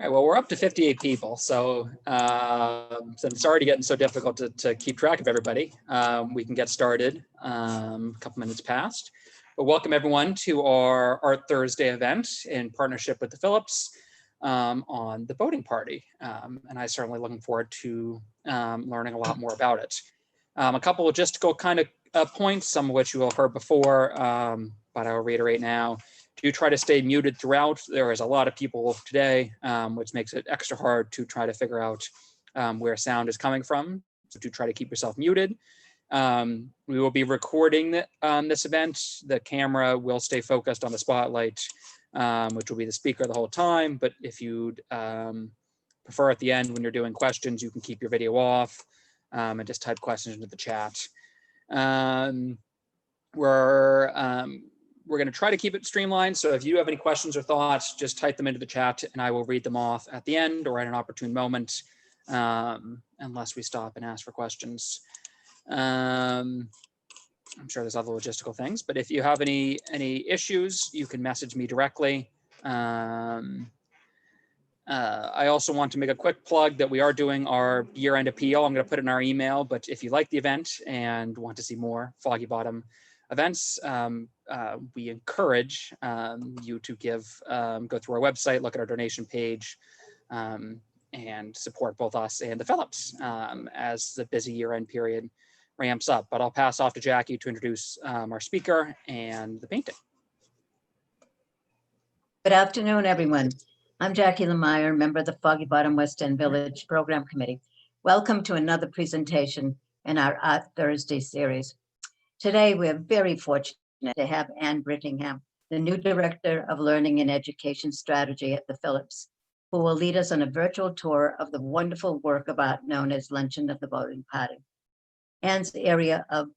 All right, well, we're up to 58 people, so since it's already getting so difficult to keep track of everybody, we can get started a couple minutes past. But welcome everyone to our Art Thursday event in partnership with the Phillips on the boating party. And I certainly looking forward to learning a lot more about it. A couple of just go kind of points, some of which you will have heard before, but I will reiterate now. Do try to stay muted throughout. There is a lot of people today, which makes it extra hard to try to figure out where sound is coming from. So do try to keep yourself muted. We will be recording this event. The camera will stay focused on the spotlight, which will be the speaker the whole time. But if you'd prefer at the end when you're doing questions, you can keep your video off and just type questions into the chat. We're going to try to keep it streamlined. So if you have any questions or thoughts, just type them into the chat and I will read them off at the end or at an opportune moment, unless we stop and ask for questions. I'm sure there's other logistical things, but if you have any issues, you can message me directly. I also want to make a quick plug that we are doing our year-end appeal. I'm going to put it in our email, but if you like the event and want to see more Foggy Bottom events, we encourage you to go through our website, look at our donation page, and support both us and the Phillips as the busy year-end period ramps up. But I'll pass off to Jackie to introduce our speaker and the painting. Good afternoon, everyone. I'm Jackie Lemire, member of the Foggy Bottom West End Village Program Committee. Welcome to another presentation in our Art Thursday series. Today, we're very fortunate to have Anne Brittingham, the new Director of Learning and Education Strategy at the Phillips, who will lead us on a virtual tour of the wonderful work of art known as Luncheon of the Boating Party. Anne's area of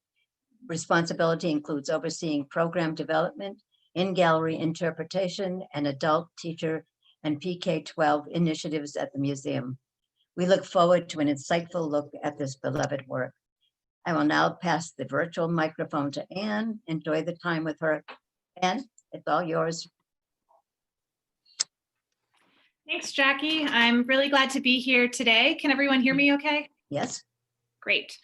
responsibility includes overseeing program development, in-gallery interpretation, and adult, teacher, and PK-12 initiatives at the museum. We look forward to an insightful look at this beloved work. I will now pass the virtual microphone to Anne. Enjoy the time with her. Anne, it's all yours. Thanks, Jackie. I'm really glad to be here today. Can everyone hear me okay? Yes. Great.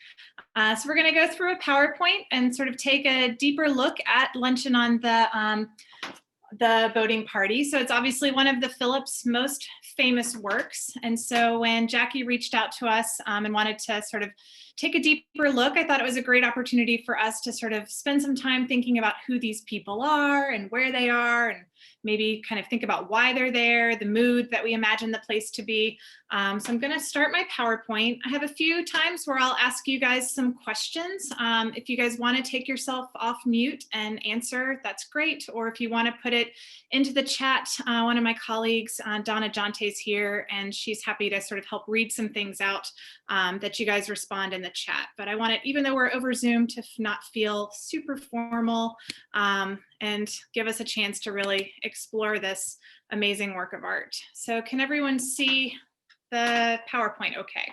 So we're going to go through a PowerPoint and sort of take a deeper look at Luncheon on the boating party. So it's obviously one of the Phillips' most famous works. And so when Jackie reached out to us and wanted to sort of take a deeper look, I thought it was a great opportunity for us to sort of spend some time thinking about who these people are and where they are, and maybe kind of think about why they're there, the mood that we imagine the place to be. So I'm going to start my PowerPoint. I have a few times where I'll ask you guys some questions. If you guys want to take yourself off mute and answer, that's great. Or if you want to put it into the chat, one of my colleagues, Donna Jonte's here, and she's happy to sort of help read some things out that you guys respond in the chat. But I want it, even though we're over Zoom, to not feel super formal and give us a chance to really explore this amazing work of art. So can everyone see the PowerPoint okay?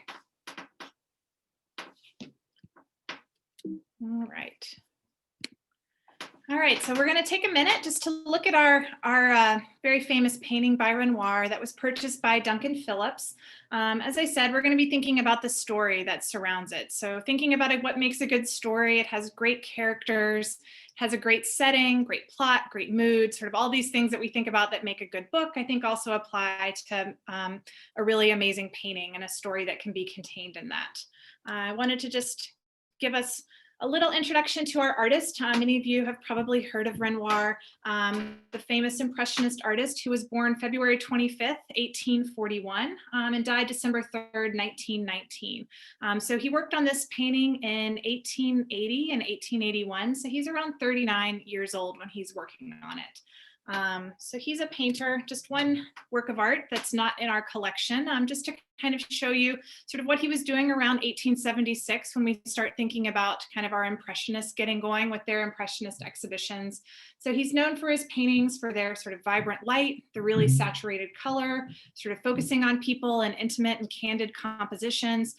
All right. All right, so we're going to take a minute just to look at our very famous painting by Renoir that was purchased by Duncan Phillips. As I said, we're going to be thinking about the story that surrounds it. So thinking about it, what makes a good story. It has great characters, has a great setting, great plot, great mood, sort of all these things that we think about that make a good book, I think also apply to a really amazing painting and a story that can be contained in that. I wanted to just give us a little introduction to our artist. Many of you have probably heard of Renoir, the famous Impressionist artist who was born February 25th, 1841, and died December 3rd, 1919. So he worked on this painting in 1880 and 1881. So he's around 39 years old when he's working on it. So he's a painter, just one work of art that's not in our collection, just to kind of show you sort of what he was doing around 1876 when we start thinking about kind of our Impressionists getting going with their Impressionist exhibitions. So he's known for his paintings for their sort of vibrant light, the really saturated color, sort of focusing on people and intimate and candid compositions,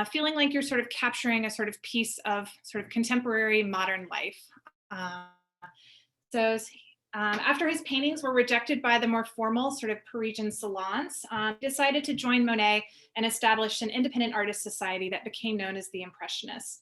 feeling like you're sort of capturing a sort of piece of sort of contemporary modern life. So After his paintings were rejected by the more formal sort of Parisian salons, he decided to join Monet and establish an independent artist society that became known as the Impressionists.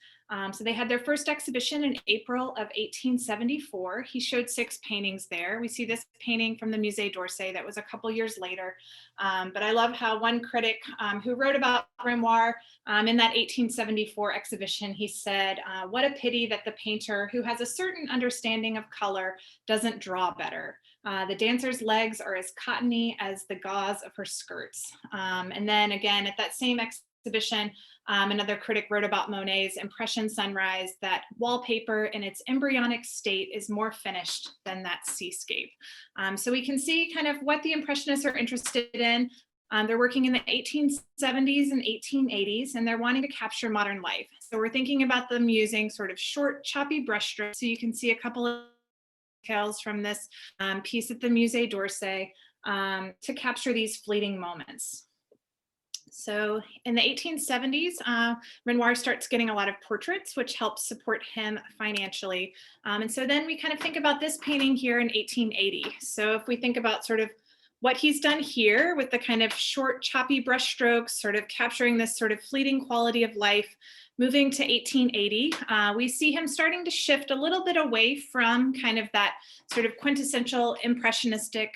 So they had their first exhibition in April of 1874. He showed 6 paintings there. We see this painting from the Musée d'Orsay that was a couple years later. But I love how one critic who wrote about Renoir in that 1874 exhibition, he said, "What a pity that the painter who has a certain understanding of color doesn't draw better. The dancer's legs are as cottony as the gauze of her skirts." And then again, at that same exhibition, another critic wrote about Monet's Impression Sunrise that wallpaper in its embryonic state is more finished than that seascape. So we can see kind of what the Impressionists are interested in. They're working in the 1870s and 1880s, and they're wanting to capture modern life. So we're thinking about them using sort of short, choppy brushstrokes. So you can see a couple of details from this piece at the Musée d'Orsay to capture these fleeting moments. So in the 1870s, Renoir starts getting a lot of portraits, which helps support him financially. And so then we kind of think about this painting here in 1880. So if we think about sort of what he's done here with the kind of short, choppy brush strokes, sort of capturing this sort of fleeting quality of life, moving to 1880, we see him starting to shift a little bit away from kind of that sort of quintessential impressionistic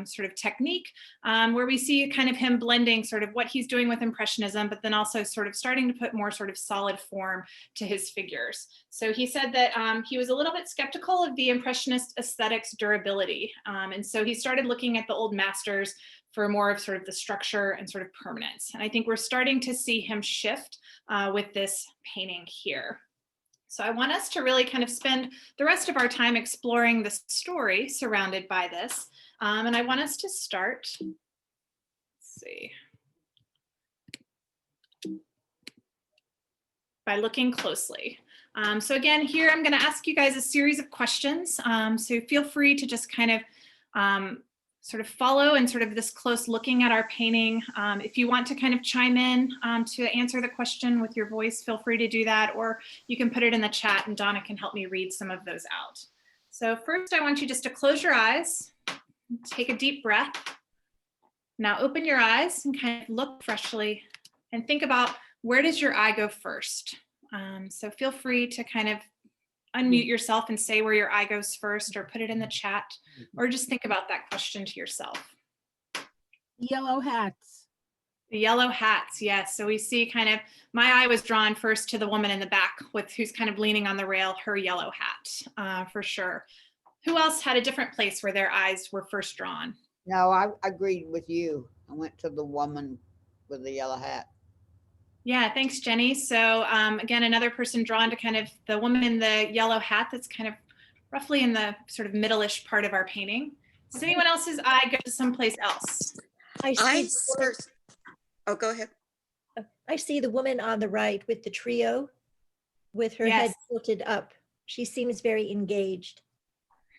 sort of technique, where we see kind of him blending sort of what he's doing with impressionism, but then also sort of starting to put more sort of solid form to his figures. So he said that he was a little bit skeptical of the impressionist aesthetics durability. And so he started looking at the old masters for more of sort of the structure and sort of permanence. And I think we're starting to see him shift with this painting here. So I want us to really kind of spend the rest of our time exploring the story surrounded by this. And I want us to start, let's see, by looking closely. So again, here I'm going to ask you guys a series of questions. So feel free to just kind of sort of follow and sort of this close looking at our painting. If you want to kind of chime in to answer the question with your voice, feel free to do that, or you can put it in the chat and Donna can help me read some of those out. So first I want you just to close your eyes, take a deep breath. Now open your eyes and kind of look freshly and think about, where does your eye go first? So feel free to kind of unmute yourself and say where your eye goes first, or put it in the chat, or just think about that question to yourself. Yellow hats. The yellow hats, yes. So we see kind of, my eye was drawn first to the woman in the back with who's kind of leaning on the rail, her yellow hat, for sure. Who else had a different place where their eyes were first drawn? No, I agreed with you. I went to the woman with the yellow hat. Yeah, thanks, Jenny. So again, another person drawn to kind of the woman in the yellow hat that's kind of roughly in the sort of middle-ish part of our painting. Does anyone else's eye go to someplace else? Oh, go ahead. I see the woman on the right with the trio with her Yes. head tilted up. She seems very engaged.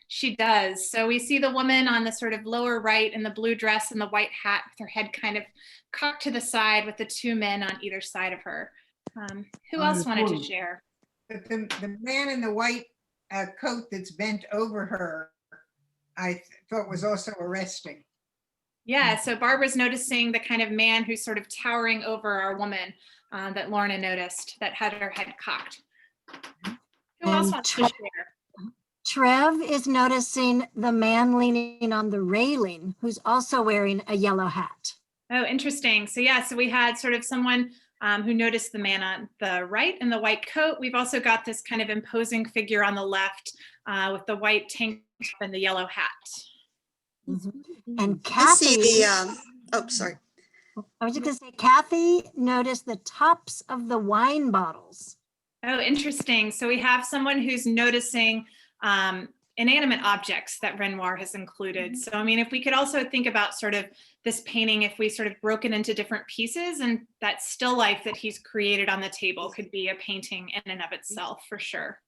She does. So we see the woman on the sort of lower right in the blue dress and the white hat with her head kind of cocked to the side with the 2 men on either side of her. Who else wanted to share? But the man in the white coat that's bent over her, I thought was also arresting. Yeah, so Barbara's noticing the kind of man who's sort of towering over our woman that Lorna noticed that had her head cocked. Who else And wants to share? Trev is noticing the man leaning on the railing who's also wearing a yellow hat. Oh, interesting. So yeah, so we had sort of someone who noticed the man on the right in the white coat. We've also got this kind of imposing figure on the left with the white tank top and the yellow hat. And I see Kathy, the, oh, sorry. I was just gonna say, Kathy noticed the tops of the wine bottles. Oh, interesting. So we have someone who's noticing inanimate objects that Renoir has included. So, I mean, if we could also think about sort of this painting, if we sort of broke it into different pieces, and that still life that he's created on the table could be a painting in and of itself, for sure.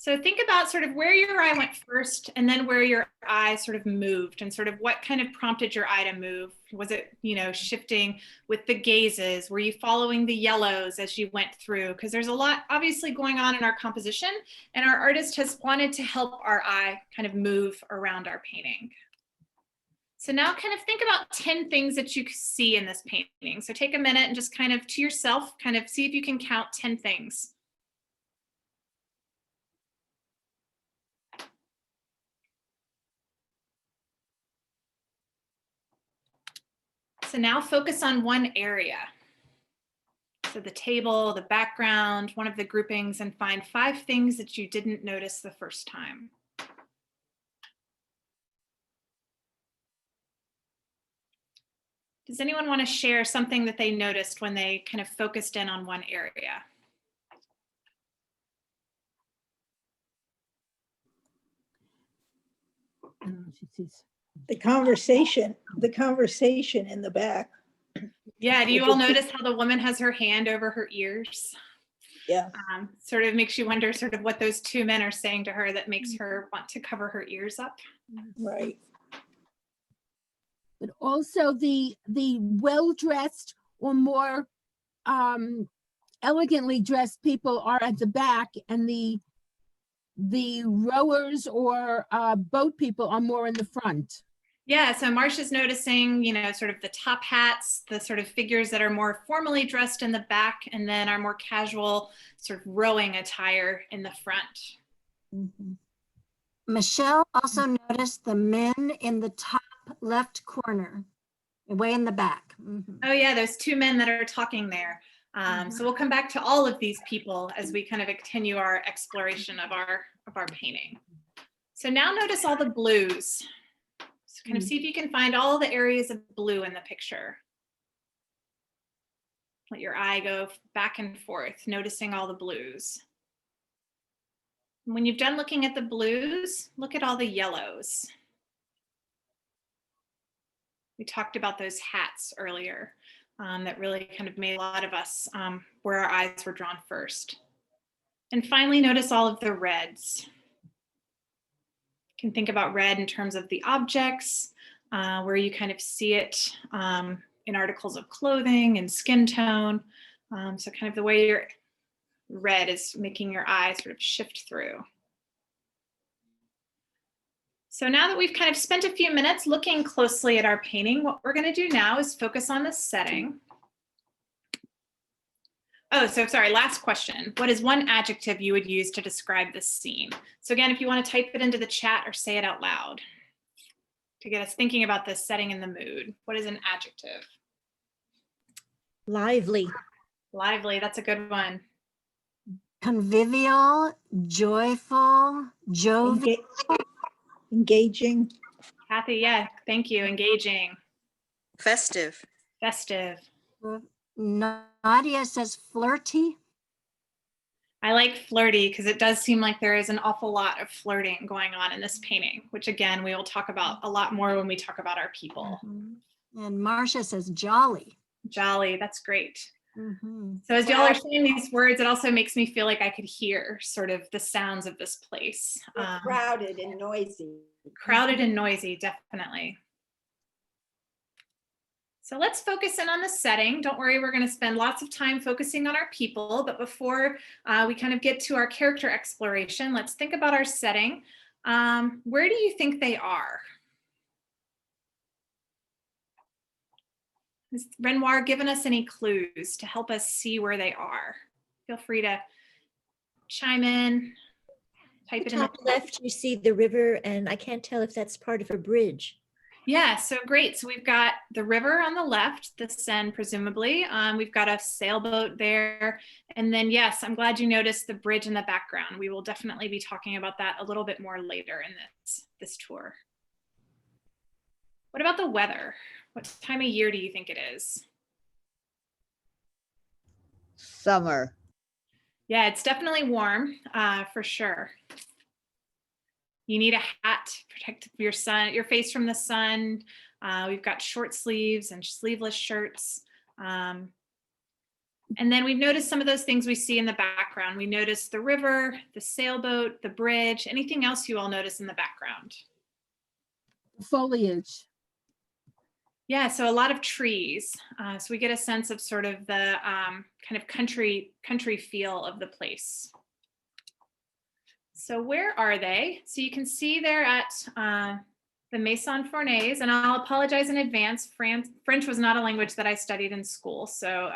So think about sort of where your eye went first and then where your eye sort of moved and sort of what kind of prompted your eye to move. Was it, shifting with the gazes? Were you following the yellows as you went through? Because there's a lot obviously going on in our composition, and our artist has wanted to help our eye kind of move around our painting. So now kind of think about 10 things that you see in this painting. So take a minute and just kind of to yourself, kind of see if you can count 10 things. So now focus on one area. So the table, the background, one of the groupings, and find 5 things that you didn't notice the first time. Does anyone want to share something that they noticed when they kind of focused in on one area? The conversation in the back. Yeah, do you all notice how the woman has her hand over her ears? Yeah. Sort of makes you wonder sort of what those 2 men are saying to her that makes her want to cover her ears up. Right. But also the well-dressed or more elegantly dressed people are at the back, and the rowers or boat people are more in the front. Yeah, so Marcia's noticing, sort of the top hats, the sort of figures that are more formally dressed in the back, and then our more casual sort of rowing attire in the front. Mm-hmm. Michelle also noticed the men in the top left corner, way in the back. Mm-hmm. Oh yeah, those 2 men that are talking there. So we'll come back to all of these people as we kind of continue our exploration of our painting. So now notice all the blues. So kind of see if you can find all the areas of blue in the picture. Let your eye go back and forth, noticing all the blues. And when you've done looking at the blues, look at all the yellows. We talked about those hats earlier that really kind of made a lot of us where our eyes were drawn first. And finally, notice all of the reds. You can think about red in terms of the objects, where you kind of see it in articles of clothing and skin tone. So kind of the way your red is making your eye sort of shift through. So now that we've kind of spent a few minutes looking closely at our painting, what we're going to do now is focus on the setting. Oh, so sorry, last question. What is one adjective you would use to describe this scene? So again, if you want to type it into the chat or say it out loud to get us thinking about this setting and the mood. What is an adjective? Lively. Lively, that's a good one. Convivial, joyful, jovial. Engaging. Kathy, yeah, thank you. Engaging. Festive. Festive. Nadia says flirty. I like flirty because it does seem like there is an awful lot of flirting going on in this painting, which again, we will talk about a lot more when we talk about our people. Mm-hmm. And Marcia says jolly. Jolly, that's great. Mm-hmm. So as y'all are saying these words, it also makes me feel like I could hear sort of the sounds of this place. Crowded and noisy. Crowded and noisy, definitely. So let's focus in on the setting. Don't worry, we're going to spend lots of time focusing on our people, but before we kind of get to our character exploration, let's think about our setting. Where do you think they are? Has Renoir given us any clues to help us see where they are? Feel free to chime in, type it in the Top left, you see the river, and I can't tell if that's part of a bridge. Yeah, so great. So we've got the river on the left, the Seine, presumably. We've got a sailboat there. And then, yes, I'm glad you noticed the bridge in the background. We will definitely be talking about that a little bit more later in this tour. What about the weather? What time of year do you think it is? Summer. Yeah, it's definitely warm, for sure. You need a hat to protect your face from the sun. We've got short sleeves and sleeveless shirts. And then we've noticed some of those things we see in the background. We noticed the river, the sailboat, the bridge. Anything else you all notice in the background? Foliage. Yeah, so a lot of trees. So we get a sense of sort of the kind of country feel of the place. So where are they? So you can see they're at the Maison Fournaise, and I'll apologize in advance. French was not a language that I studied in school. So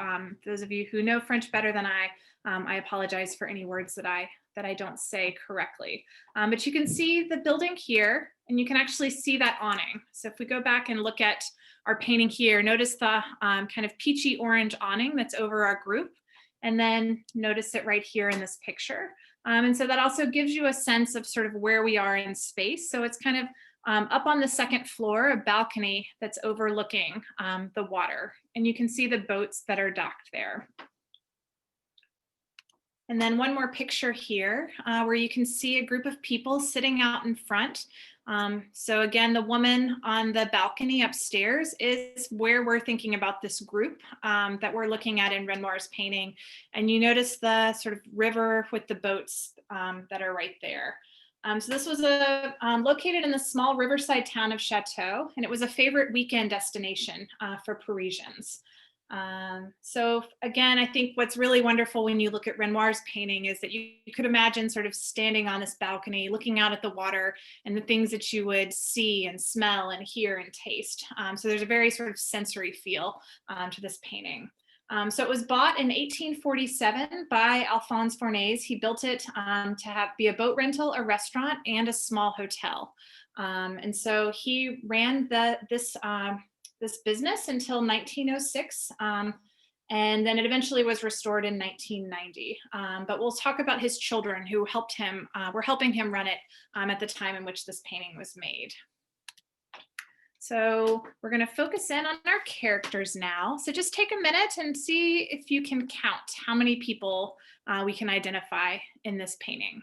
those of you who know French better than I apologize for any words that I don't say correctly. But you can see the building here, and you can actually see that awning. So if we go back and look at our painting here, notice the kind of peachy orange awning that's over our group, and then notice it right here in this picture. And so that also gives you a sense of sort of where we are in space. So it's kind of up on the second floor, a balcony that's overlooking the water. And you can see the boats that are docked there. And then one more picture here where you can see a group of people sitting out in front. So again, the woman on the balcony upstairs is where we're thinking about this group that we're looking at in Renoir's painting. And you notice the sort of river with the boats that are right there. So this was located in the small riverside town of Chatou, and it was a favorite weekend destination for Parisians. So again, I think what's really wonderful when you look at Renoir's painting is that you could imagine sort of standing on this balcony, looking out at the water and the things that you would see and smell and hear and taste. So there's a very sort of sensory feel to this painting. So it was bought in 1847 by Alphonse Fournaise. He built it to be a boat rental, a restaurant, and a small hotel. And so he ran this business until 1906, and then it eventually was restored in 1990. But we'll talk about his children who were helping him run it at the time in which this painting was made. So we're going to focus in on our characters now. So just take a minute and see if you can count how many people we can identify in this painting.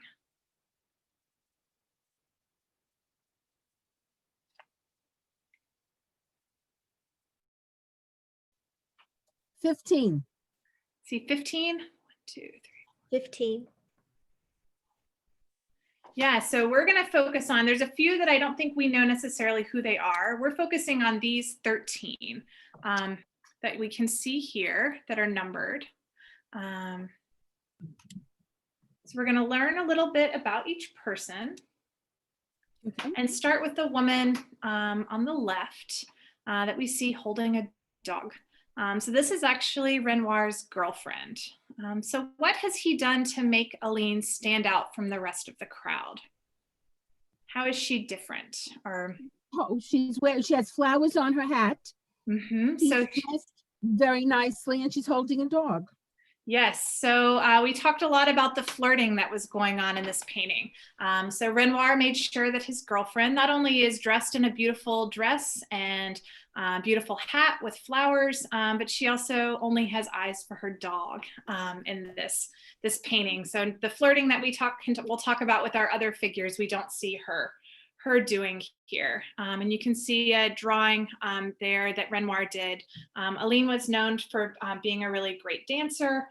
$15. See 15? 1, 2, 3. 15. Yeah, so we're going to focus on, there's a few that I don't think we know necessarily who they are. We're focusing on these 13 that we can see here that are numbered. So we're going to learn a little bit about each person. Okay. And start with the woman on the left that we see holding a dog. So this is actually Renoir's girlfriend. So what has he done to make Aline stand out from the rest of the crowd? How is she different? Or She has flowers on her hat. mm-hmm. She's So dressed very nicely, and she's holding a dog. yes, so we talked a lot about the flirting that was going on in this painting. So Renoir made sure that his girlfriend not only is dressed in a beautiful dress and beautiful hat with flowers, but she also only has eyes for her dog in this painting. So the flirting that we'll talk about with our other figures, we don't see her doing here. And you can see a drawing there that Renoir did. Aline was known for being a really great dancer.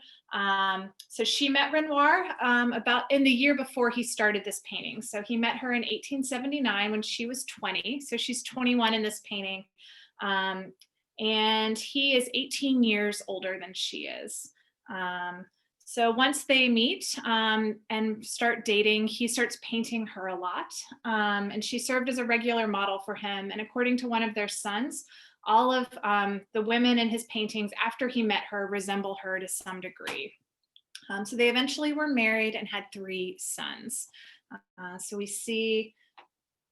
So she met Renoir about in the year before he started this painting. So he met her in 1879 when she was 20. So she's 21 in this painting. And he is 18 years older than she is. So once they meet and start dating, he starts painting her a lot. And she served as a regular model for him. And according to one of their sons, all of the women in his paintings after he met her resemble her to some degree. So they eventually were married and had 3 sons. So we see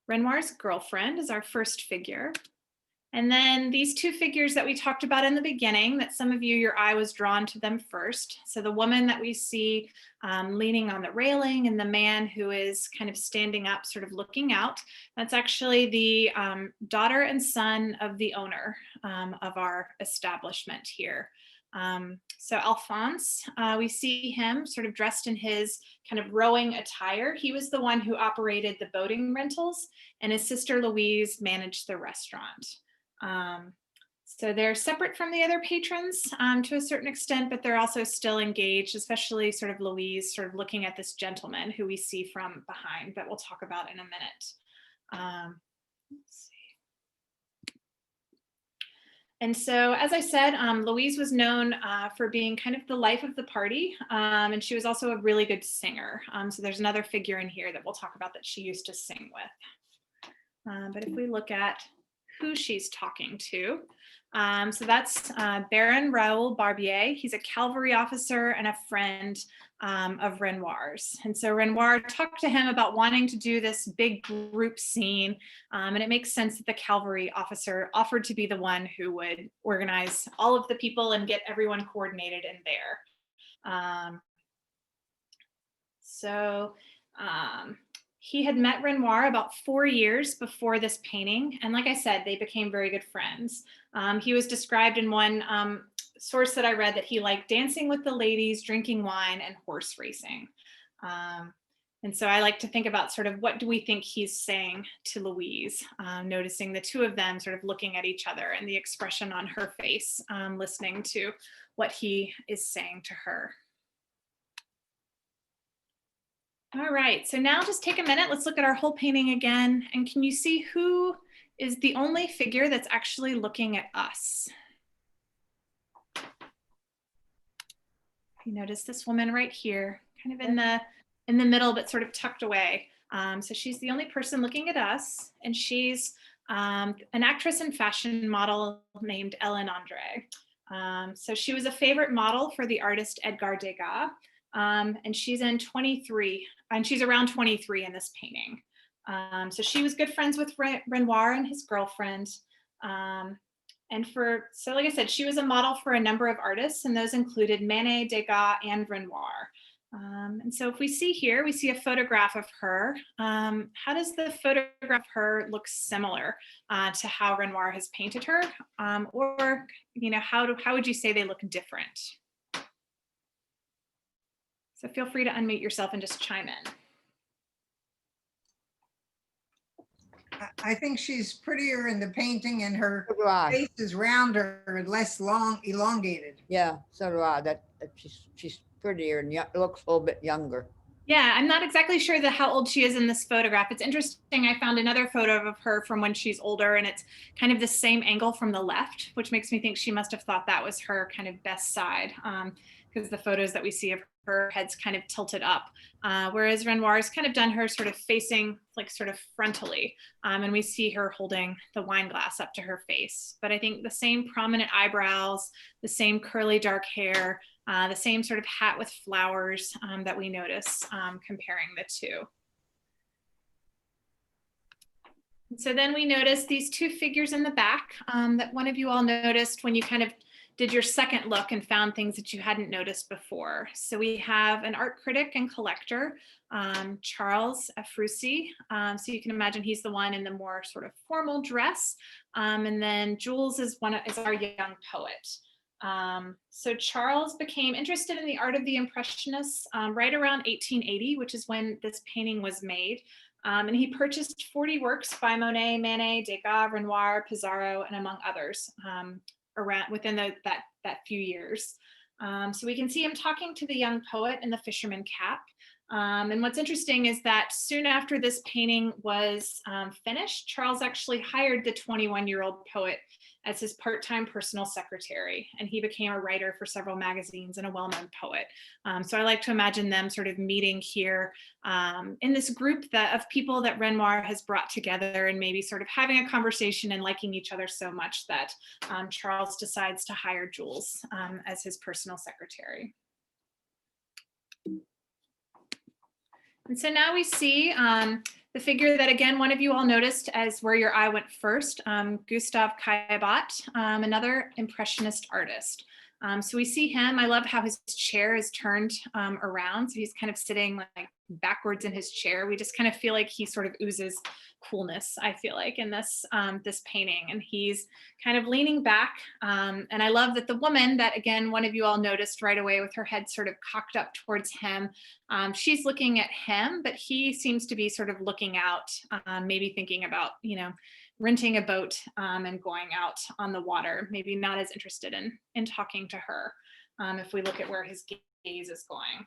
Renoir's girlfriend as our first figure. And then these 2 figures that we talked about in the beginning, that some of you, your eye was drawn to them first. So the woman that we see leaning on the railing and the man who is kind of standing up, sort of looking out, that's actually the daughter and son of the owner of our establishment here. So Alphonse, we see him sort of dressed in his kind of rowing attire. He was the one who operated the boating rentals, and his sister Louise managed the restaurant. So they're separate from the other patrons to a certain extent, but they're also still engaged, especially sort of Louise sort of looking at this gentleman who we see from behind that we'll talk about in a minute. Let's see. And so, as I said, Louise was known for being kind of the life of the party, and she was also a really good singer. So there's another figure in here that we'll talk about that she used to sing with. But if we look at who she's talking to, so that's Baron Raoul Barbier. He's a cavalry officer and a friend of Renoir's. And so Renoir talked to him about wanting to do this big group scene. And it makes sense that the cavalry officer offered to be the one who would organize all of the people and get everyone coordinated in there. He had met Renoir about 4 years before this painting. And like I said, they became very good friends. He was described in one source that I read that he liked dancing with the ladies, drinking wine, and horse racing. And so I like to think about sort of what do we think he's saying to Louise, noticing the two of them sort of looking at each other and the expression on her face, listening to what he is saying to her. All right, so now just take a minute. Let's look at our whole painting again. And can you see who is the only figure that's actually looking at us? You notice this woman right here, kind of in the middle, but sort of tucked away. So she's the only person looking at us, and she's an actress and fashion model named Ellen Andrée. So she was a favorite model for the artist Edgar Degas. And she's in 23, and she's around 23 in this painting. So she was good friends with Renoir and his girlfriend. So like I said, she was a model for a number of artists, and those included Manet, Degas, and Renoir. And so if we see here, we see a photograph of her. How does the photograph of her look similar to how Renoir has painted her? Or, you know, how would you say they look different? So feel free to unmute yourself and just chime in. I think she's prettier in the painting, and her So do I. face is rounder and less elongated. Yeah, so do I. That she's prettier and looks a little bit younger. Yeah, I'm not exactly sure how old she is in this photograph. It's interesting. I found another photo of her from when she's older, and it's kind of the same angle from the left, which makes me think she must have thought that was her kind of best side, because the photos that we see of her head's kind of tilted up, whereas Renoir's kind of done her sort of facing like sort of frontally, and we see her holding the wine glass up to her face. But I think the same prominent eyebrows, the same curly dark hair, the same sort of hat with flowers that we notice comparing the two. So then we notice these two figures in the back that one of you all noticed when you kind of did your second look and found things that you hadn't noticed before. So we have an art critic and collector, Charles Ephrussi. So you can imagine he's the one in the more sort of formal dress. And then Jules is our young poet. So Charles became interested in the art of the Impressionists right around 1880, which is when this painting was made. And he purchased 40 works by Monet, Manet, Degas, Renoir, Pissarro, and among others around within that few years. So we can see him talking to the young poet in the fisherman cap. And what's interesting is that soon after this painting was finished, Charles actually hired the 21-year-old poet as his part-time personal secretary, and he became a writer for several magazines and a well-known poet. So I like to imagine them sort of meeting here in this group of people that Renoir has brought together, and maybe sort of having a conversation and liking each other so much that Charles decides to hire Jules as his personal secretary. And so now we see the figure that, again, one of you all noticed as where your eye went first, Gustave Caillebotte, another Impressionist artist. So we see him. I love how his chair is turned around. So he's kind of sitting like backwards in his chair. We just kind of feel like he sort of oozes coolness, I feel like, in this painting. And he's kind of leaning back. And I love that the woman that, again, one of you all noticed right away with her head sort of cocked up towards him, she's looking at him, but he seems to be sort of looking out, maybe thinking about, you know, renting a boat and going out on the water, maybe not as interested in talking to her if we look at where his gaze is going.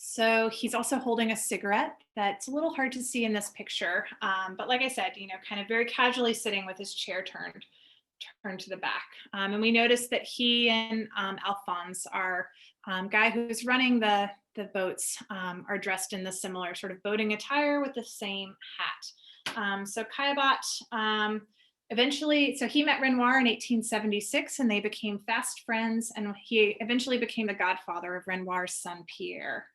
So he's also holding a cigarette that's a little hard to see in this picture. But like I said, kind of very casually sitting with his chair turned to the back. And we notice that he and Alphonse, our guy who's running the boats, are dressed in the similar sort of boating attire with the same hat. So Caillebotte eventually, so he met Renoir in 1876 and they became fast friends, and he eventually became the godfather of Renoir's son, Pierre.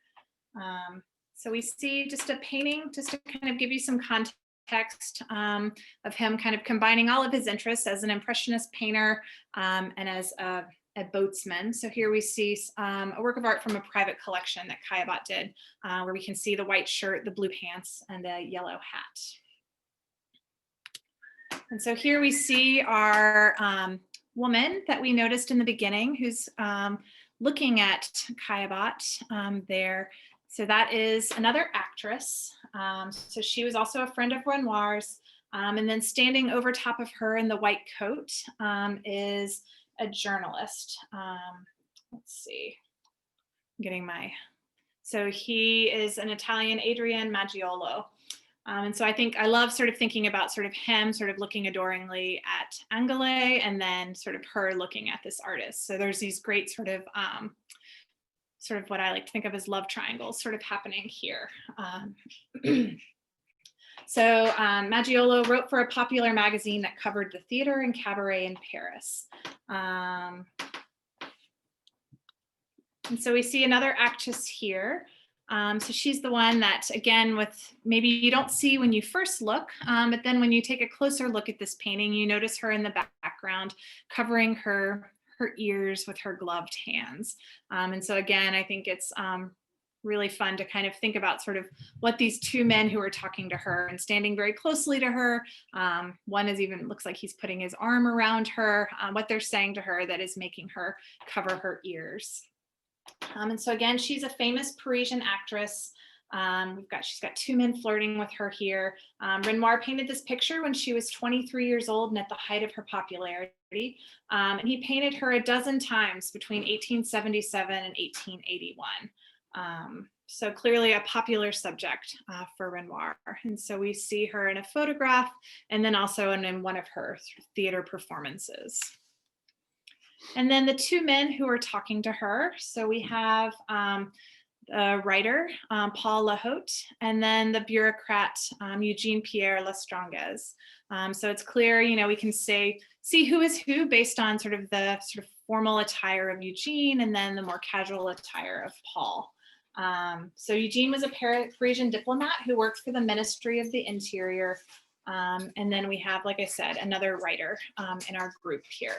So we see just a painting, just to kind of give you some context of him kind of combining all of his interests as an impressionist painter and as a boatsman. So here we see a work of art from a private collection that Caillebotte did, where we can see the white shirt, the blue pants, and the yellow hat. And so here we see our woman that we noticed in the beginning, who's looking at Caillebotte there. So that is another actress. So she was also a friend of Renoir's. And then standing over top of her in the white coat is a journalist. Let's see, I'm getting so he is an Italian, Adrian Maggiolo. And so I love sort of thinking about sort of him sort of looking adoringly at Andrée, and then sort of her looking at this artist. So there's these great sort of what I like to think of as love triangles sort of happening here. So Maggiolo wrote for a popular magazine that covered the theater and cabaret in Paris. And so we see another actress here. So she's the one that, again, with maybe you don't see when you first look, but then when you take a closer look at this painting, you notice her in the background covering her ears with her gloved hands. And so again, I think it's really fun to kind of think about sort of what these two men who are talking to her and standing very closely to her. One is even looks like he's putting his arm around her, what they're saying to her that is making her cover her ears. And so again, she's a famous Parisian actress. She's got two men flirting with her here. Renoir painted this picture when she was 23 years old and at the height of her popularity. And he painted her a dozen times between 1877 and 1881. So clearly a popular subject for Renoir. And so we see her in a photograph and then also in one of her theater performances. And then the two men who are talking to her. So we have the writer, Paul Lahaute, and then the bureaucrat, Eugene Pierre Lestranges. So it's clear, we can see who is who based on sort of the formal attire of Eugene and then the more casual attire of Paul. So Eugene was a Parisian diplomat who worked for the Ministry of the Interior. And then we have, like I said, another writer in our group here.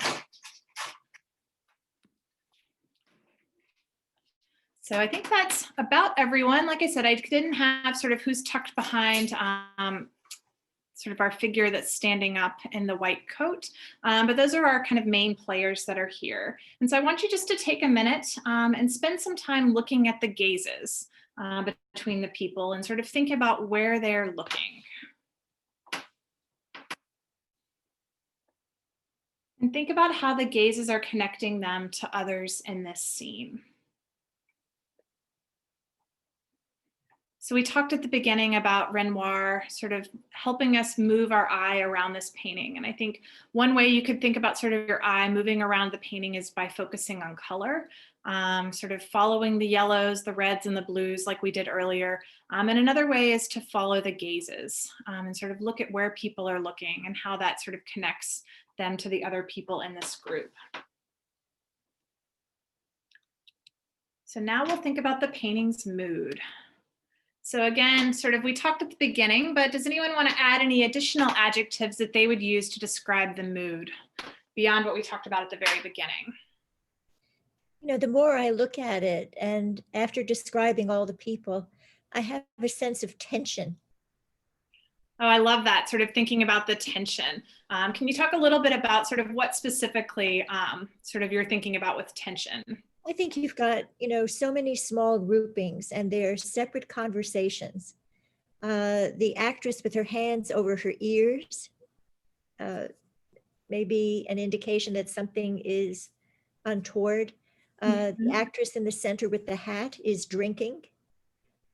So I think that's about everyone. Like I said, I didn't have sort of who's tucked behind sort of our figure that's standing up in the white coat, but those are our kind of main players that are here. And so I want you just to take a minute and spend some time looking at the gazes between the people and sort of think about where they're looking. And think about how the gazes are connecting them to others in this scene. So we talked at the beginning about Renoir sort of helping us move our eye around this painting. And I think one way you could think about sort of your eye moving around the painting is by focusing on color, sort of following the yellows, the reds, and the blues like we did earlier. And another way is to follow the gazes and sort of look at where people are looking and how that sort of connects them to the other people in this group. So now we'll think about the painting's mood. So again, sort of we talked at the beginning, but does anyone want to add any additional adjectives that they would use to describe the mood beyond what we talked about at the very beginning? The more I look at it and after describing all the people, I have a sense of tension. Oh, I love that, sort of thinking about the tension. Can you talk a little bit about sort of what specifically sort of you're thinking about with tension? I think you've got, so many small groupings and they're separate conversations. The actress with her hands over her ears, maybe an indication that something is untoward. The actress in the center with the hat is drinking.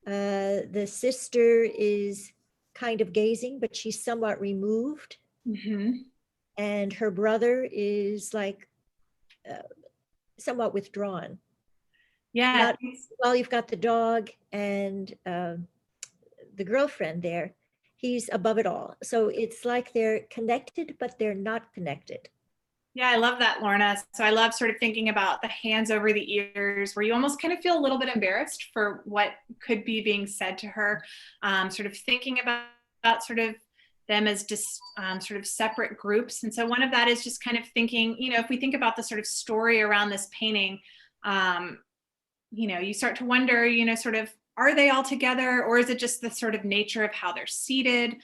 The sister is kind of gazing, but she's somewhat removed. And her brother is like somewhat withdrawn. Yeah. Well, you've got the dog and the girlfriend there. He's above it all. So it's like they're connected, but they're not connected. Yeah, I love that, Lorna. So I love sort of thinking about the hands over the ears, where you almost kind of feel a little bit embarrassed for what could be being said to her. Sort of thinking about sort of them as just sort of separate groups. And so one of that is just kind of thinking, you know, if we think about the sort of story around this painting, you know, you start to wonder, you know, sort of, are they all together, or is it just the sort of nature of how they're seated?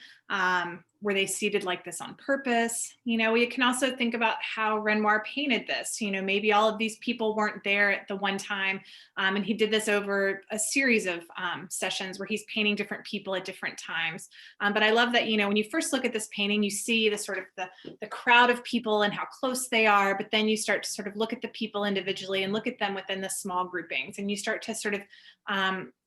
Were they seated like this on purpose? You know, we can also think about how Renoir painted this. You know, maybe all of these people weren't there at the one time, and he did this over a series of sessions where he's painting different people at different times. But I love that, you know, when you first look at this painting, you see the sort of the crowd of people and how close they are, but then you start to sort of look at the people individually and look at them within the small groupings, and you start to sort of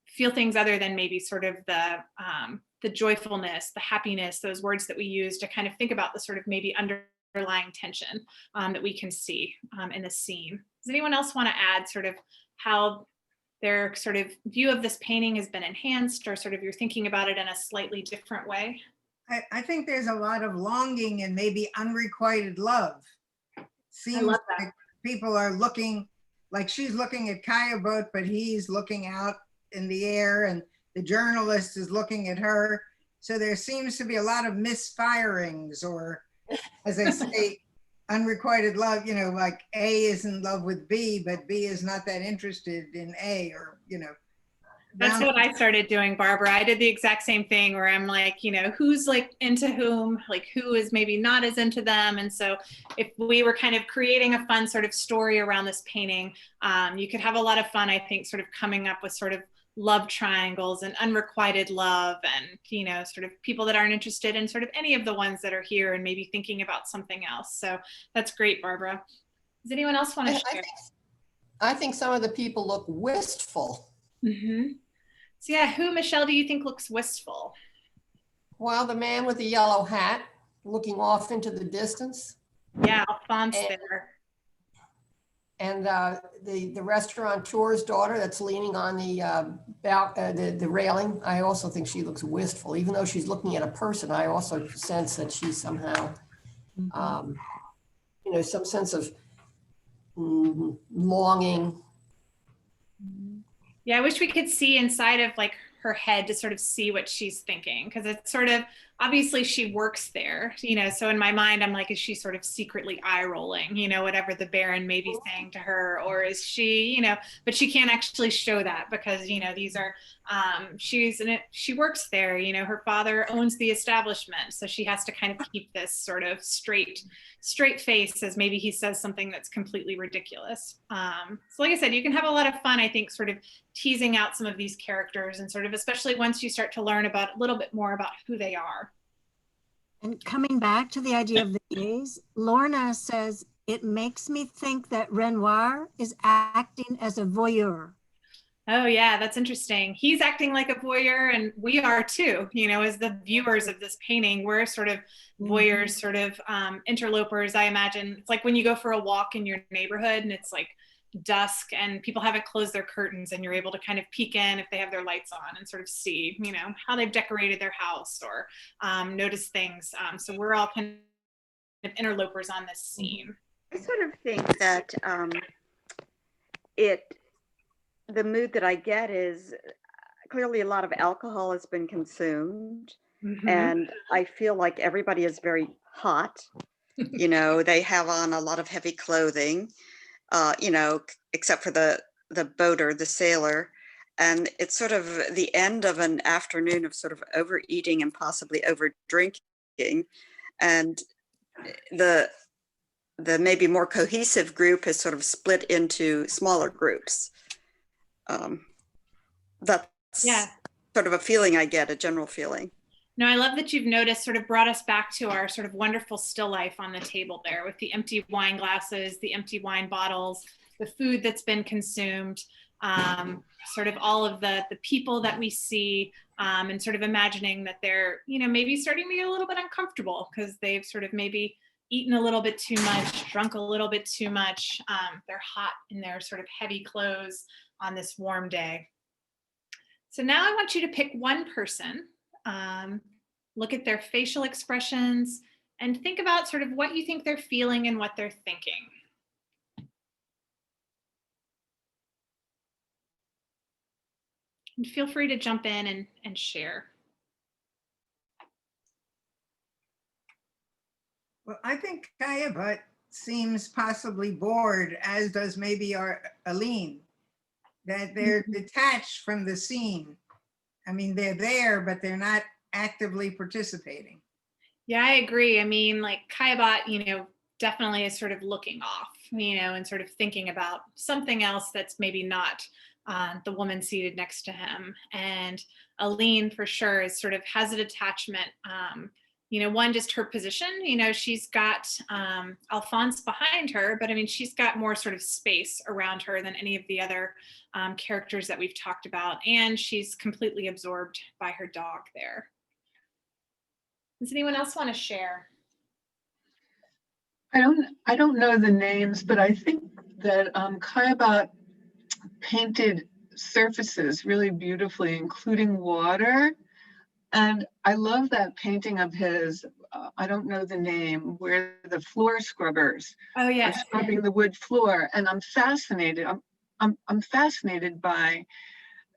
feel things other than maybe sort of the joyfulness, the happiness, those words that we use to kind of think about the sort of maybe underlying tension that we can see in the scene. Does anyone else want to add sort of how their sort of view of this painting has been enhanced, or sort of you're thinking about it in a slightly different way? I think there's a lot of longing and maybe unrequited love. Seems like people are looking, like she's looking at Caillebotte, but he's looking out in the air, and the journalist is looking at her. So there seems to be a lot of misfirings, or as I say, unrequited love, you know, like A is in love with B, but B is not that interested in A, or, you know. That's what I started doing, Barbara. I did the exact same thing where I'm like, you know, who's like into whom, like who is maybe not as into them. And so if we were kind of creating a fun sort of story around this painting, you could have a lot of fun, I think, sort of coming up with sort of love triangles and unrequited love, and, you know, sort of people that aren't interested in sort of any of the ones that are here and maybe thinking about something else. So that's great, Barbara. Does anyone else want to share? I think some of the people look wistful. So yeah, who, Michelle, do you think looks wistful? Well, the man with the yellow hat looking off into the distance. Yeah, Alphonse there. And the restaurateur's daughter that's leaning on the railing, I also think she looks wistful. Even though she's looking at a person, I also sense that she's somehow, you know, some sense of longing. Yeah, I wish we could see inside of like her head to sort of see what she's thinking, because it's sort of, obviously she works there, you know, so in my mind I'm like, is she sort of secretly eye rolling, you know, whatever the Baron may be saying to her, or is she, you know, but she can't actually show that because, you know, these are she works there, you know, her father owns the establishment, so she has to kind of keep this sort of straight face as maybe he says something that's completely ridiculous. So like I said, you can have a lot of fun, I think, sort of teasing out some of these characters, and sort of, especially once you start to learn about a little bit more about who they are. And coming back to the idea of the gaze, Lorna says, it makes me think that Renoir is acting as a voyeur. Oh yeah, that's interesting. He's acting like a voyeur, and we are too, you know, as the viewers of this painting. We're sort of voyeurs, sort of interlopers, I imagine. It's like when you go for a walk in your neighborhood and it's like dusk and people haven't closed their curtains, and you're able to kind of peek in if they have their lights on and sort of see, you know, how they've decorated their house, or notice things. So we're all kind of interlopers on this scene. I sort of think that the mood that I get is clearly a lot of alcohol has been consumed, and I feel like everybody is very hot. You know, they have on a lot of heavy clothing, you know, except for the boater, the sailor. And it's sort of the end of an afternoon of sort of overeating and possibly over drinking. And the maybe more cohesive group has sort of split into smaller groups. That's, yeah. sort of a feeling I get, a general feeling. No, I love that you've noticed, sort of brought us back to our sort of wonderful still life on the table there with the empty wine glasses, the empty wine bottles, the food that's been consumed, sort of all of the people that we see, and sort of imagining that they're, you know, maybe starting to get a little bit uncomfortable because they've sort of maybe eaten a little bit too much, drunk a little bit too much. They're hot in their sort of heavy clothes on this warm day. So now I want you to pick one person, look at their facial expressions, and think about sort of what you think they're feeling and what they're thinking. And feel free to jump in and share. Well, I think Caillebotte seems possibly bored, as does maybe our Aline, that they're detached from the scene. I mean, they're there, but they're not actively participating. Yeah, I agree. I mean, like Caillebotte, you know, definitely is sort of looking off, you know, and sort of thinking about something else that's maybe not the woman seated next to him. And Aline, for sure, is sort of has a detachment. You know, one, just her position, you know, she's got Alphonse behind her, but I mean, she's got more sort of space around her than any of the other characters that we've talked about. And she's completely absorbed by her dog there. Does anyone else want to share? I don't know the names, but I think that Caillebotte painted surfaces really beautifully, including water. And I love that painting of his, I don't know the name, where the floor scrubbers are scrubbing the wood floor. And I'm fascinated. I'm fascinated by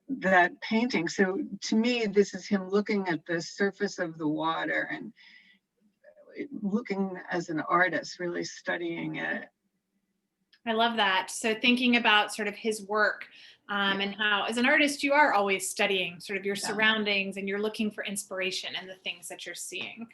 that painting. So to me, this is him looking at the surface of the water and looking as an artist, really studying it. I love that. So thinking about sort of his work and how, as an artist, you are always studying sort of your surroundings and you're looking for inspiration in the things that you're seeing.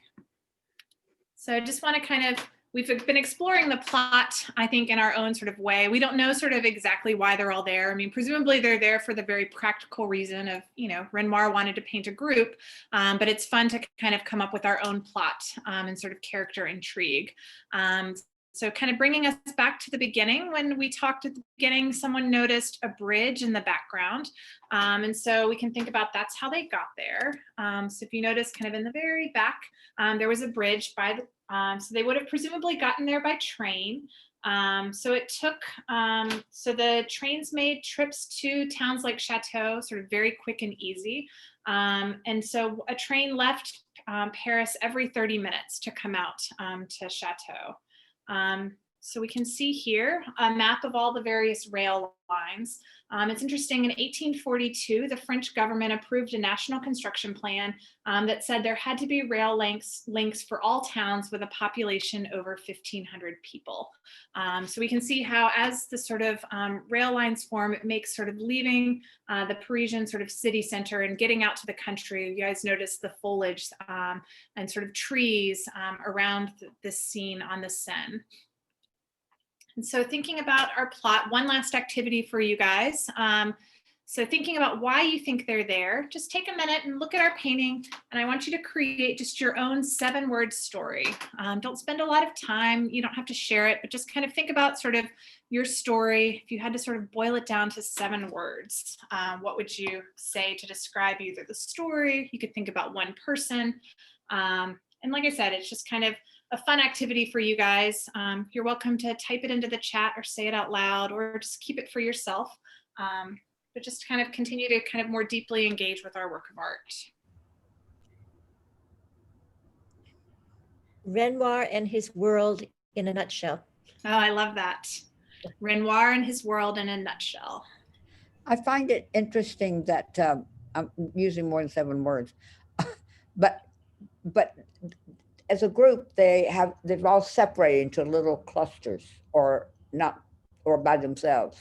So I just want to kind of, we've been exploring the plot, I think, in our own sort of way. We don't know sort of exactly why they're all there. I mean, presumably they're there for the very practical reason of, you know, Renoir wanted to paint a group, but it's fun to kind of come up with our own plot and sort of character intrigue. So kind of bringing us back to the beginning, when we talked at the beginning, someone noticed a bridge in the background. And so we can think about that's how they got there. So if you notice kind of in the very back, there was a bridge by the, so they would have presumably gotten there by train. So it took, so the trains made trips to towns like Chatou, sort of very quick and easy. And so a train left Paris every 30 minutes to come out to Chatou. So we can see here a map of all the various rail lines. It's interesting, in 1842, the French government approved a national construction plan that said there had to be rail links for all towns with a population over 1,500 people. So we can see how, as the sort of rail lines form, it makes sort of leaving the Parisian sort of city center and getting out to the country. You guys notice the foliage and sort of trees around this scene on the Seine. And so thinking about our plot, one last activity for you guys. So thinking about why you think they're there, just take a minute and look at our painting, and I want you to create just your own 7-word story. Don't spend a lot of time, you don't have to share it, but just kind of think about sort of your story. If you had to sort of boil it down to 7 words, what would you say to describe either the story? You could think about one person. And like I said, it's just kind of a fun activity for you guys. You're welcome to type it into the chat or say it out loud or just keep it for yourself. But just kind of continue to kind of more deeply engage with our work of art. Renoir and his world in a nutshell. Oh, I love that. Renoir and his world in a nutshell. I find it interesting that I'm using more than 7 words, but as a group, they've all separated into little clusters or by themselves.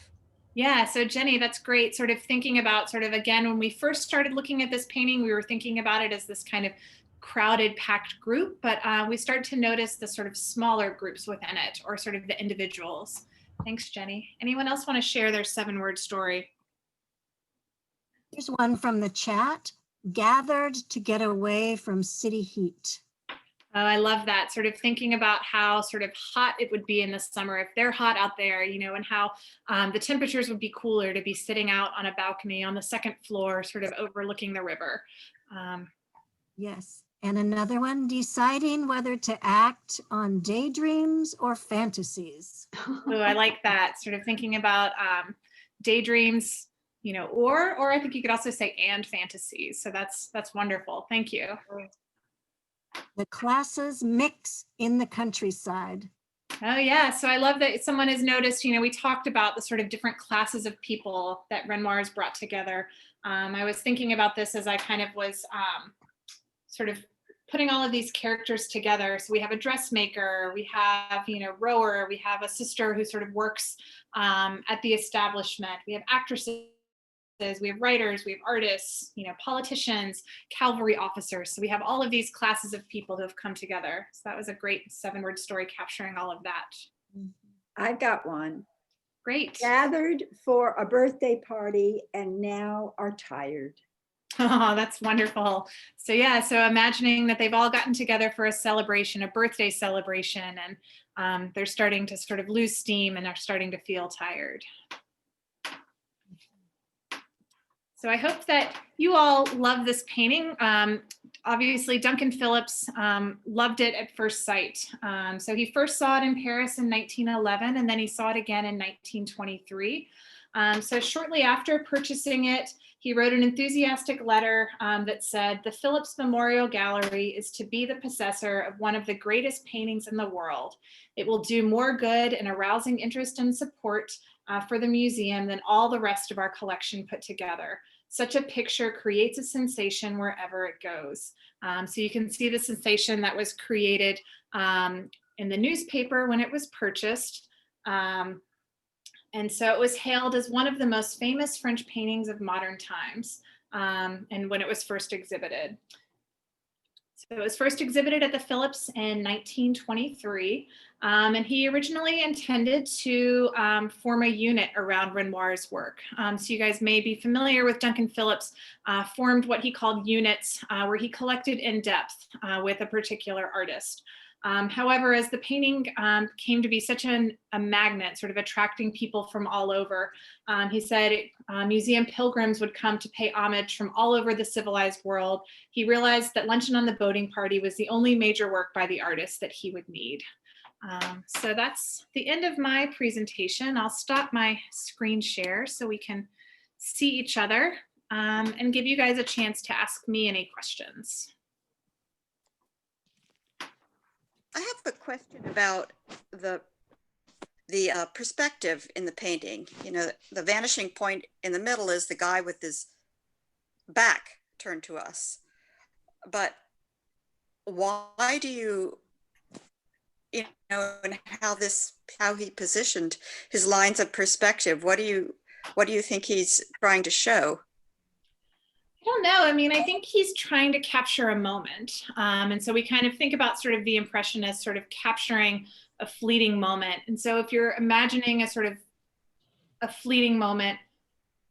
Yeah, so Jenny, that's great. Sort of thinking about sort of, again, when we first started looking at this painting, we were thinking about it as this kind of crowded, packed group, but we start to notice the sort of smaller groups within it, or sort of the individuals. Thanks, Jenny. Anyone else want to share their 7-word story? Here's one from the chat. gathered to get away from city heat. Oh, I love that. Sort of thinking about how sort of hot it would be in the summer if they're hot out there, you know, and how the temperatures would be cooler to be sitting out on a balcony on the second floor, sort of overlooking the river. Yes. And another one, deciding whether to act on daydreams or fantasies. Oh, I like that. Sort of thinking about daydreams, you know, or I think you could also say and fantasies. So that's wonderful. Thank you. The classes mix in the countryside. Oh yeah, so I love that someone has noticed, you know, we talked about the sort of different classes of people that Renoir has brought together. I was thinking about this as I kind of was sort of putting all of these characters together. So we have a dressmaker, we have, you know, rower, we have a sister who sort of works at the establishment, we have actresses, we have writers, we have artists, you know, politicians, cavalry officers. So we have all of these classes of people who have come together. So that was a great 7-word story capturing all of that. I've got one. Great. Gathered for a birthday party and now are tired. Oh, that's wonderful. So yeah, so imagining that they've all gotten together for a celebration, a birthday celebration, and they're starting to sort of lose steam and are starting to feel tired. So I hope that you all love this painting. Obviously, Duncan Phillips loved it at first sight. So he first saw it in Paris in 1911, and then he saw it again in 1923. So shortly after purchasing it, he wrote an enthusiastic letter that said, "The Phillips Memorial Gallery is to be the possessor of one of the greatest paintings in the world. It will do more good in arousing interest and support for the museum than all the rest of our collection put together. Such a picture creates a sensation wherever it goes." So you can see the sensation that was created in the newspaper when it was purchased. And so it was hailed as one of the most famous French paintings of modern times, and when it was first exhibited. So it was first exhibited at the Phillips in 1923, and he originally intended to form a unit around Renoir's work. So you guys may be familiar with Duncan Phillips, formed what he called units, where he collected in depth with a particular artist. However, as the painting came to be such a magnet, sort of attracting people from all over, he said museum pilgrims would come to pay homage from all over the civilized world. He realized that Luncheon on the Boating Party was the only major work by the artist that he would need. So that's the end of my presentation. I'll stop my screen share so we can see each other and give you guys a chance to ask me any questions. I have a question about the perspective in the painting. You know, the vanishing point in the middle is the guy with his back turned to us. But why do you know, and how he positioned his lines of perspective? What do you think he's trying to show? I don't know. I mean, I think he's trying to capture a moment. And so we kind of think about sort of the Impressionist sort of capturing a fleeting moment. And so if you're imagining a sort of a fleeting moment,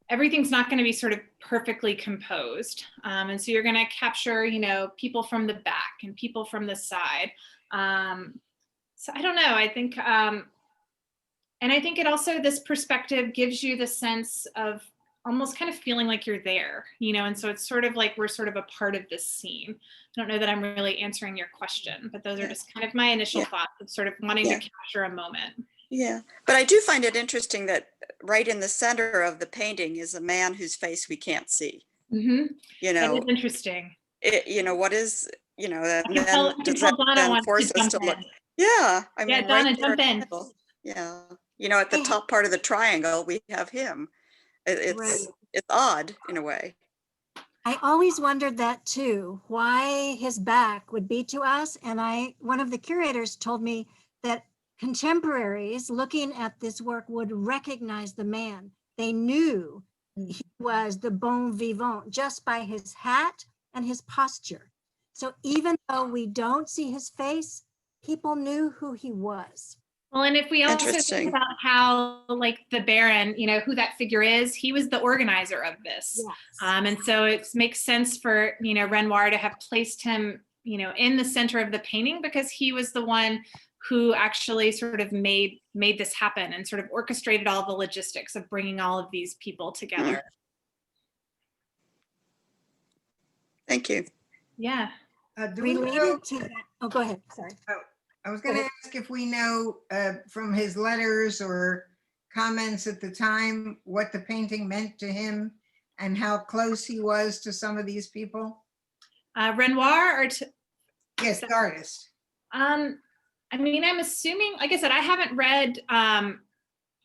everything's not going to be sort of perfectly composed. And so you're going to capture, you know, people from the back and people from the side. So I don't know. I think, and I think it also, this perspective gives you the sense of almost kind of feeling like you're there, you know, and so it's sort of like we're sort of a part of this scene. I don't know that I'm really answering your question, but those are just kind of my initial thoughts of sort of wanting to capture a moment. Yeah, but I do find it interesting that right in the center of the painting is a man whose face we can't see. Mm-hmm. You know, that is interesting. You know, what is, you know, that then force us to look. Yeah, I mean, Donna, jump in. Yeah, you know, at the top part of the triangle, we have him. It's odd in a way. I always wondered that too, why his back would be to us. And one of the curators told me that contemporaries looking at this work would recognize the man. They knew he was the bon vivant just by his hat and his posture. So even though we don't see his face, people knew who he was. Well, and if we also think Interesting. about how, like, the Baron, you know, who that figure is, he was the organizer of this. Yes. And so it makes sense for, you know, Renoir to have placed him, you know, in the center of the painting, because he was the one who actually sort of made this happen and sort of orchestrated all the logistics of bringing all of these people together. Thank you. Yeah. Do we know, Related to that, oh, go ahead, sorry. I was going to ask if we know from his letters or comments at the time what the painting meant to him and how close he was to some of these people. Renoir, or Yes, the artist. I mean, I'm assuming, like I said, I haven't read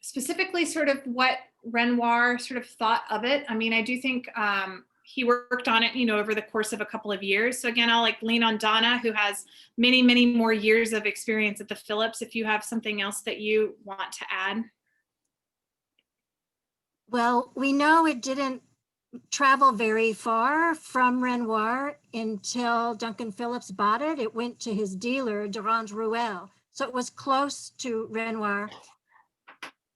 specifically sort of what Renoir sort of thought of it. I mean, I do think he worked on it, you know, over the course of a couple of years. So again, I'll like lean on Donna, who has many, many more years of experience at the Phillips, if you have something else that you want to add. Well, we know it didn't travel very far from Renoir until Duncan Phillips bought it. It went to his dealer, Durand Ruel. So it was close to Renoir.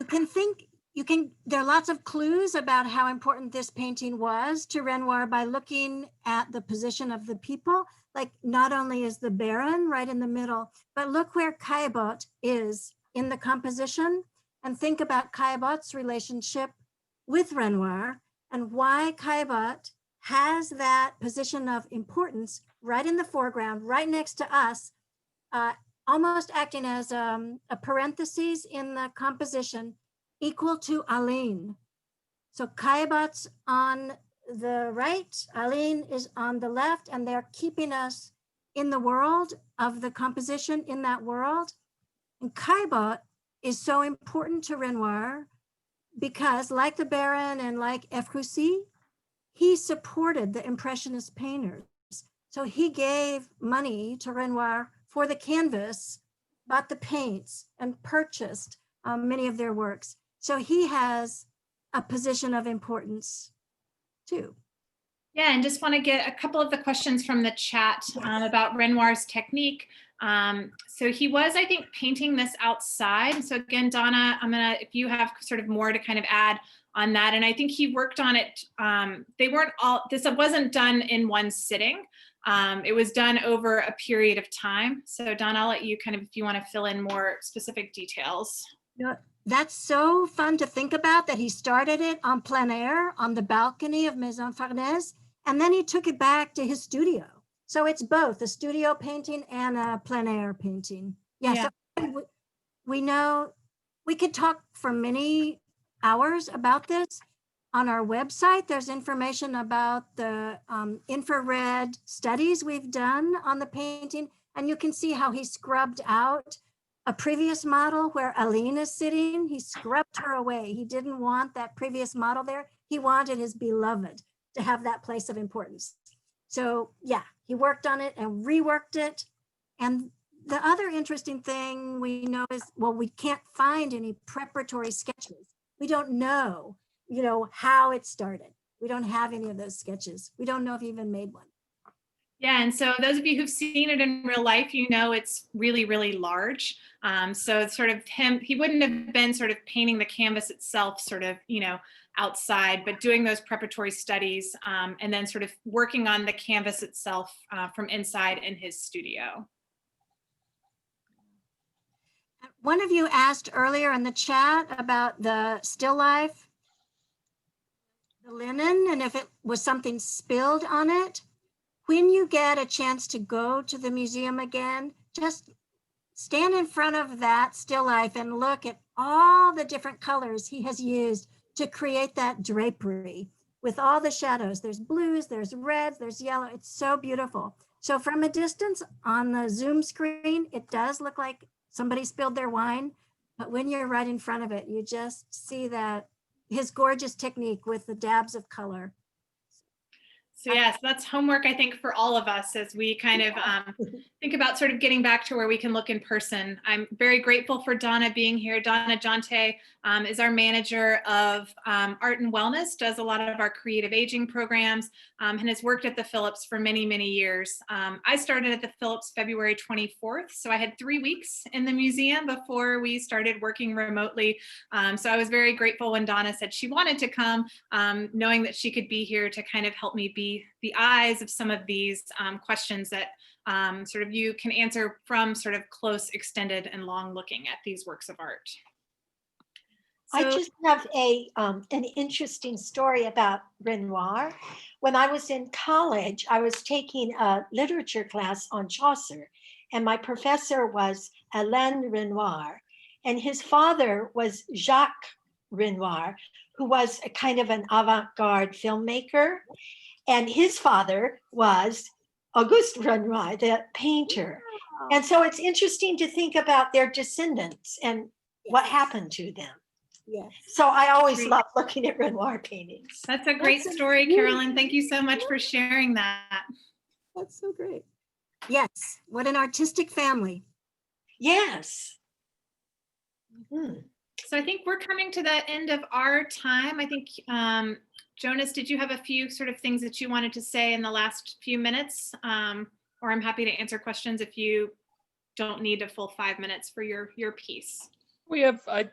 There are lots of clues about how important this painting was to Renoir by looking at the position of the people. Like, not only is the Baron right in the middle, but look where Caillebotte is in the composition, and think about Caillebotte's relationship with Renoir and why Caillebotte has that position of importance right in the foreground, right next to us, almost acting as a parenthesis in the composition, equal to Aline. So Caillebotte's on the right, Aline is on the left, and they're keeping us in the world of the composition, in that world. And Caillebotte is so important to Renoir because, like the Baron and like Ephrussi, he supported the Impressionist painters. So he gave money to Renoir for the canvas, bought the paints, and purchased many of their works. So he has a position of importance too. Yeah, and just want to get a couple of the questions from the chat about Renoir's technique. So he was, I think, painting this outside. So again, Donna, if you have sort of more to kind of add on that. And I think he worked on it. This wasn't done in one sitting. It was done over a period of time. So Donna, I'll let you kind of, if you want to fill in more specific details. Yeah. That's so fun to think about, that he started it on plein air on the balcony of Maison Fournaise, and then he took it back to his studio. So it's both a studio painting and a plein air painting. Yeah. So we know, we could talk for many hours about this. On our website, there's information about the infrared studies we've done on the painting, and you can see how he scrubbed out a previous model where Aline is sitting. He scrubbed her away. He didn't want that previous model there. He wanted his beloved to have that place of importance. So yeah, he worked on it and reworked it. And the other interesting thing we know is, well, we can't find any preparatory sketches. We don't know, how it started. We don't have any of those sketches. We don't know if he even made one. Yeah, and so those of you who've seen it in real life, it's really, really large. So it's sort of he wouldn't have been sort of painting the canvas itself sort of, outside, but doing those preparatory studies and then sort of working on the canvas itself from inside in his studio. One of you asked earlier in the chat about the still life, the linen, and if it was something spilled on it. When you get a chance to go to the museum again, just stand in front of that still life and look at all the different colors he has used to create that drapery with all the shadows. There's blues, there's reds, there's yellow. It's so beautiful. So from a distance on the Zoom screen, it does look like somebody spilled their wine, but when you're right in front of it, you just see that his gorgeous technique with the dabs of color. So yes, that's homework, I think, for all of us as we kind of think about sort of getting back to where we can look in person. I'm very grateful for Donna being here. Donna Jonte is our manager of art and wellness, does a lot of our creative aging programs, and has worked at the Phillips for many, many years. I started at the Phillips February 24th, so I had 3 weeks in the museum before we started working remotely. So I was very grateful when Donna said she wanted to come, knowing that she could be here to kind of help me be the eyes of some of these questions that sort of you can answer from sort of close, extended, and long looking at these works of art. I So- just have an interesting story about Renoir. When I was in college, I was taking a literature class on Chaucer, and my professor was Alain Renoir, and his father was Jacques Renoir, who was a kind of an avant-garde filmmaker, and his father was Auguste Renoir, the painter. And so it's interesting to think about their descendants and what happened to them. Yes. So I always love looking at Renoir paintings. That's a great story, Carolyn. Thank you so much for sharing that. That's so great. Yes, what an artistic family. Yes. So I think we're coming to the end of our time. I think, Jonas, did you have a few sort of things that you wanted to say in the last few minutes? Or I'm happy to answer questions if you don't need a full 5 minutes for your piece. We have plenty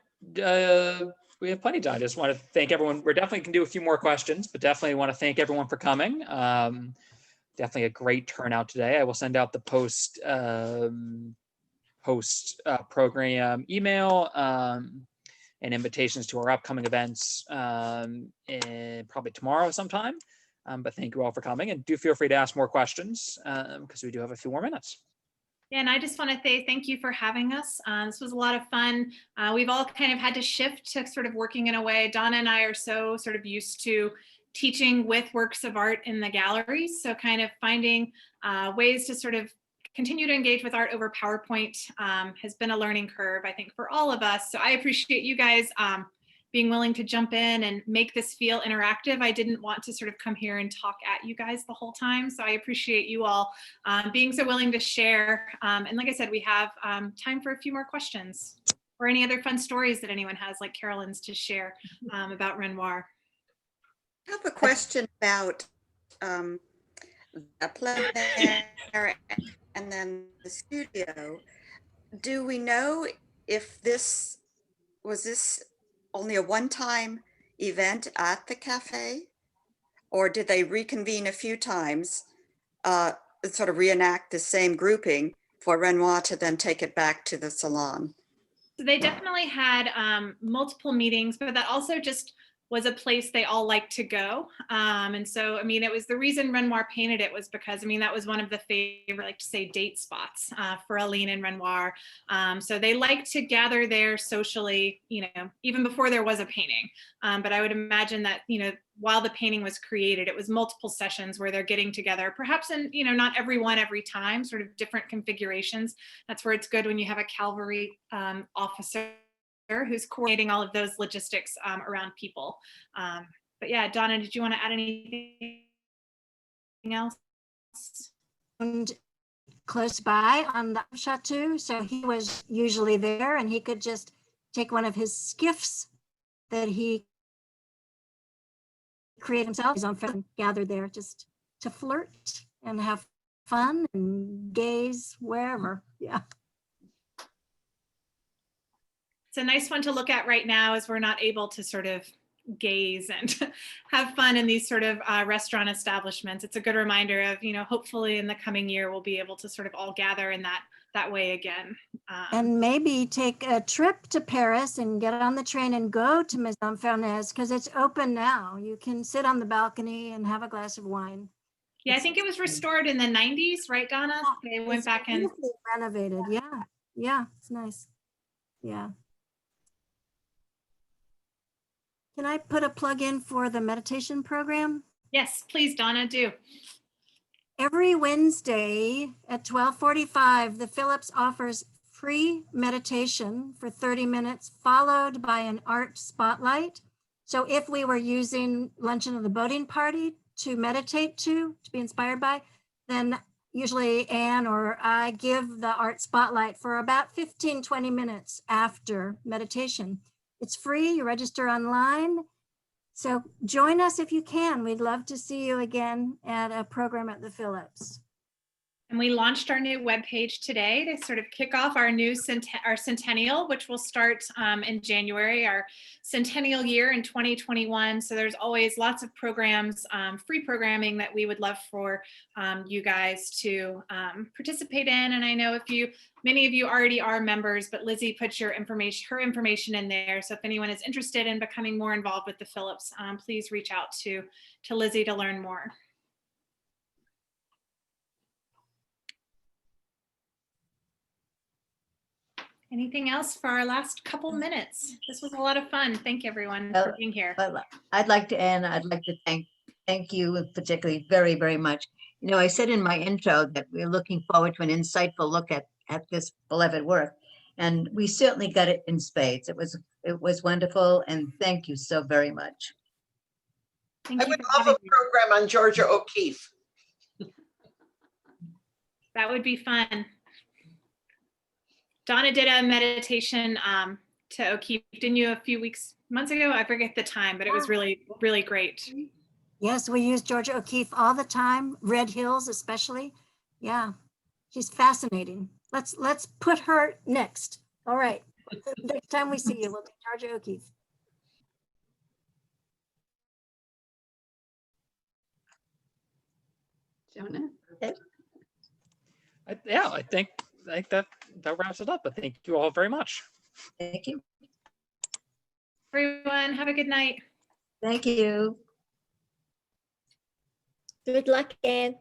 of time. I just want to thank everyone. We're definitely can do a few more questions, but definitely want to thank everyone for coming. Definitely a great turnout today. I will send out the post program email and invitations to our upcoming events probably tomorrow sometime. But thank you all for coming, and do feel free to ask more questions because we do have a few more minutes. Yeah, and I just want to say thank you for having us. This was a lot of fun. We've all kind of had to shift to sort of working in a way. Donna and I are so sort of used to teaching with works of art in the galleries. So kind of finding ways to sort of continue to engage with art over PowerPoint has been a learning curve, I think, for all of us. So I appreciate you guys being willing to jump in and make this feel interactive. I didn't want to sort of come here and talk at you guys the whole time. So I appreciate you all being so willing to share. And like I said, we have time for a few more questions or any other fun stories that anyone has, like Carolyn's, to share about Renoir. I have a question about the plein air and then the studio. Do we know if this was only a one-time event at the cafe, or did they reconvene a few times, sort of reenact the same grouping for Renoir to then take it back to the salon? So they definitely had multiple meetings, but that also just was a place they all liked to go. And so, I mean, it was the reason Renoir painted it was because, I mean, that was one of the favorite, like to say, date spots for Aline and Renoir. So they liked to gather there socially, you know, even before there was a painting. But I would imagine that, you know, while the painting was created, it was multiple sessions where they're getting together, perhaps in, you know, not everyone every time, sort of different configurations. That's where it's good when you have a Calvary officer who's coordinating all of those logistics around people. But yeah, Donna, did you want to add anything else? And close by on the Chatou, so he was usually there, and he could just take one of his skiffs that he created himself, his own friend, gathered there just to flirt and have fun and gaze wherever. Yeah. It's a nice one to look at right now as we're not able to sort of gaze and have fun in these sort of restaurant establishments. It's a good reminder of, you know, hopefully in the coming year, we'll be able to sort of all gather in that way again. And maybe take a trip to Paris and get on the train and go to Maison Fournaise, because it's open now. You can sit on the balcony and have a glass of wine. Yeah, I think it was restored in the 90s, right, Donna? They went back and renovated. Yeah, yeah, it's nice. Yeah. Can I put a plug in for the meditation program? Yes, please, Donna, do. Every Wednesday at 12:45, the Phillips offers free meditation for 30 minutes, followed by an art spotlight. So if we were using Luncheon of the Boating Party to meditate to be inspired by, then usually Anne or I give the art spotlight for about 15, 20 minutes after meditation. It's free, you register online. So join us if you can. We'd love to see you again at a program at the Phillips. And we launched our new webpage today to sort of kick off our new our centennial, which will start in January, our centennial year in 2021. So there's always lots of programs, free programming that we would love for you guys to participate in. And I know many of you already are members, but Lizzie put her information in there. So if anyone is interested in becoming more involved with the Phillips, please reach out to Lizzie to learn more. Anything else for our last couple minutes? This was a lot of fun. Thank you, everyone, for being here. I'd like to thank you particularly very, very much. You know, I said in my intro that we're looking forward to an insightful look at this beloved work, and we certainly got it in spades. It was wonderful, and thank you so very much. Thank I you would for love having a me. program on Georgia O'Keeffe. That would be fun. Donna did a meditation to O'Keeffe, didn't you, a few months ago? I forget the time, but it was really, really great. Yes, we use Georgia O'Keeffe all the time, Red Hills especially. Yeah, she's fascinating. Let's put her next. All right, next time we see you, we'll do Georgia O'Keeffe. Jonah? I think that wraps it up. But thank you all very much. Thank you. Everyone, have a good night. Thank you. Good luck, Anne.